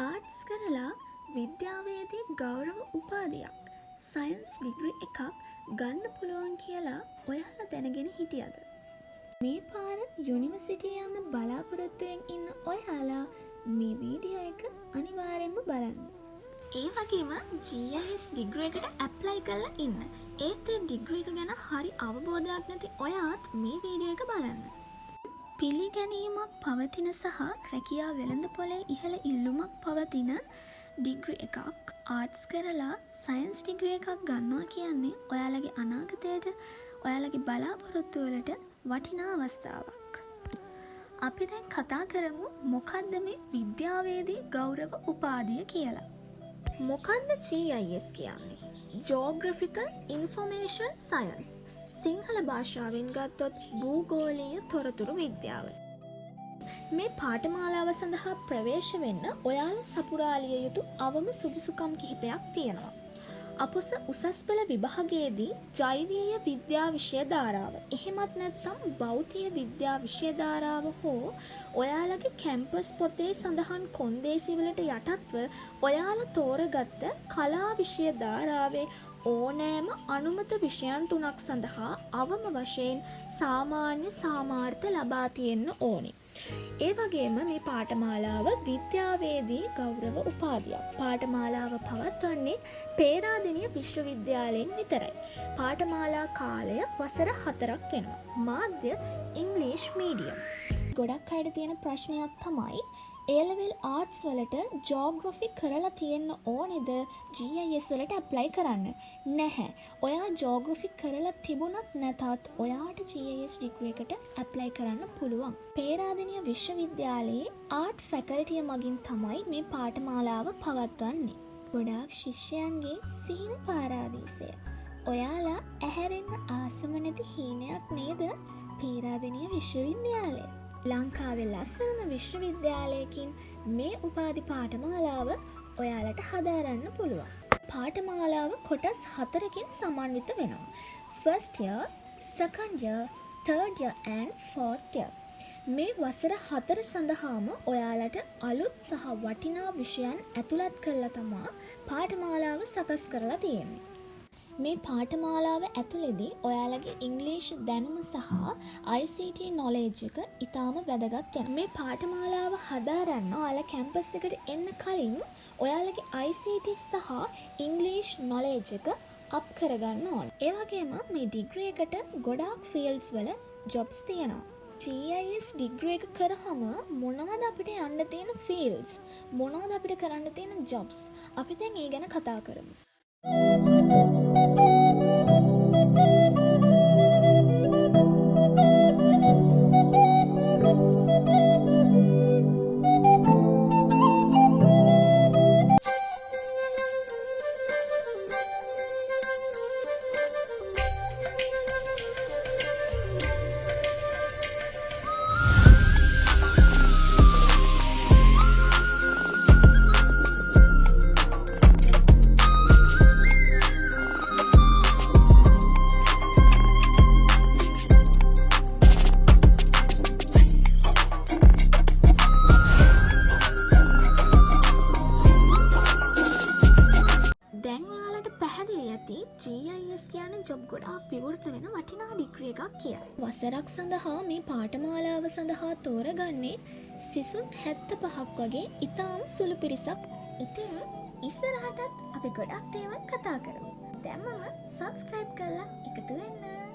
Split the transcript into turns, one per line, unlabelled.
Arts කරලා විද්‍යාවේදී ගෞරව උපාධියක් science degree එකක් ගන්න පුළුවන් කියලා ඔයාලා දැනගෙන හිටියද? මේ පාර යුනිවර්සිටි යන්න බලාපොරොත්තුවෙන් ඉන්න ඔයාලා මේ වීඩියෝ එක අනිවාර්යෙන්ම බලන්න. ඒ වගේම GIS ඩිග්‍රී එකට ඇප්ලයි කරලා ඉන්න. ඒත් ඒ ඩිග්‍රී එක ගැන හරි අවබෝධයක් නැති ඔයාත් මේ වීඩියෝ එක බලන්න. පිළිගැනීමක් පවතින සහ රැකියා වෙළඳපොලේ ඉහළ ඉල්ලුමක් පවතින ඩිග්‍රී එකක් ආර්ට්ස් කරලා සයන්ස් ඩිග්‍රී එකක් ගන්නවා කියන්නේ ඔයාලගේ අනාගතයට ඔයාලගේ බලාපොරොත්තු වලට වටිනා අවස්ථාවක්. අපි දැන් කතා කරමු මොකද්ද මේ විද්‍යාවේදී ගෞරව උපාධිය කියලා. මොකද්ද GIS කියන්නේ? Geographical Information Science. සිංහල භාෂාවෙන් ගත්තොත් භූගෝලීය තොරතුරු විද්‍යාව. මේ පාඨමාලාව සඳහා ප්‍රවේශ වෙන්න ඔයාලා සපුරාලිය යුතු අවම සුදුසුකම් කිහිපයක් තියෙනවා. අපොස උසස් පෙළ විභාගයේදී ජෛවීය විද්‍යා විෂය ධාරාව, එහෙමත් නැත්නම් භෞතික විද්‍යා විෂය ධාරාව හෝ ඔයාලගේ කැම්පස් පොතේ සඳහන් කොන්දේසි වලට යටත්ව ඔයාලා තෝරගත්ත කලා විෂය ධාරාවේ ඕනෑම අනුමත විෂයන් 3ක් සඳහා අවම වශයෙන් සාමාන්‍ය සාමාර්ථ ලබා තියෙන්න ඕනේ. ඒ වගේම මේ පාඨමාලාව විද්‍යාවේදී ගෞරව උපාධියක්. පාඨමාලාව පවත්වන්නේ පේරාදෙණිය විශ්වවිද්‍යාලයෙන් විතරයි. පාඨමාලා කාලය වසර 4ක් වෙනවා. මාධ්‍ය ඉංග්‍රීසි මීඩියම්. ගොඩක් අයට තියෙන ප්‍රශ්නයක් තමයි A-level ආර්ට්ස් වලට ජෝග්‍රෆි කරලා තියෙන්න ඕනේද GIS වලට ඇප්ලයි කරන්න? නැහැ. ඔයා ජෝග්‍රෆි කරලා තිබුණත් නැතත් ඔයාට GIS ඩිග්‍රී එකට ඇප්ලයි කරන්න පුළුවන්. පේරාදෙණිය විශ්වවිද්‍යාලයේ ආර්ට් ෆැකල්ටිය මගින් තමයි මේ පාඨමාලාව පවත්වන්නේ. ගොඩාක් ශිෂ්‍යයන්ගේ සීන පාරාදීසය. ඔයාලා ඇහැරෙන්න ආසම නැති හීනයක් නේද පේරාදෙණිය විශ්වවිද්‍යාලය? ලංකාවේ ලස්සනම විශ්වවිද්‍යාලයකින් මේ උපාධි පාඨමාලාව ඔයාලට හදාරන්න පුළුවන්. පාඨමාලාව කොටස් 4කින් සමන්විත වෙනවා. First year, second year, third year and fourth year. මේ වසර 4 සඳහාම ඔයාලට අලුත් සහ වටිනා විෂයන් ඇතුළත් කරලා තමයි පාඨමාලාව සකස් කරලා තියෙන්නේ. මේ පාඨමාලාව ඇතුළේදී ඔයාලගේ ඉංග්‍රීසි දැනුම සහ ICT knowledge එක ඉතාම වැදගත් වෙනවා. මේ පාඨමාලාව හදාරන්න ඔයාලා කැම්පස් එකට එන්න කලින් ඔයාලගේ ICT සහ ඉංග්‍රීසි knowledge එක අප් කරගන්න ඕනේ. ඒ වගේම මේ ඩිග්‍රී එකට ගොඩාක් ෆීල්ඩ්ස් වල ජොබ්ස් තියෙනවා. GIS ඩිග්‍රී එක කරාම මොනවද අපිට යන්න තියෙන ෆීල්ඩ්ස්? මොනවද අපිට කරන්න තියෙන ජොබ්ස්? අපි දැන් ඒ ගැන කතා කරමු. GIS කියන්නේ ජොබ් ගොඩාක් විවෘත වෙන වටිනා ඩිග්‍රී එකක් කියලා. වසරක් සඳහා මේ පාඨමාලාව සඳහා තෝරගන්නේ සිසුන් 75ක් වගේ ඉතාම සුළු පිරිසක්. ඉතින් ඉස්සරහටත් අපි ගොඩක් දේවල් කතා කරමු. දැන්මම subscribe කරලා එකතු වෙන්න.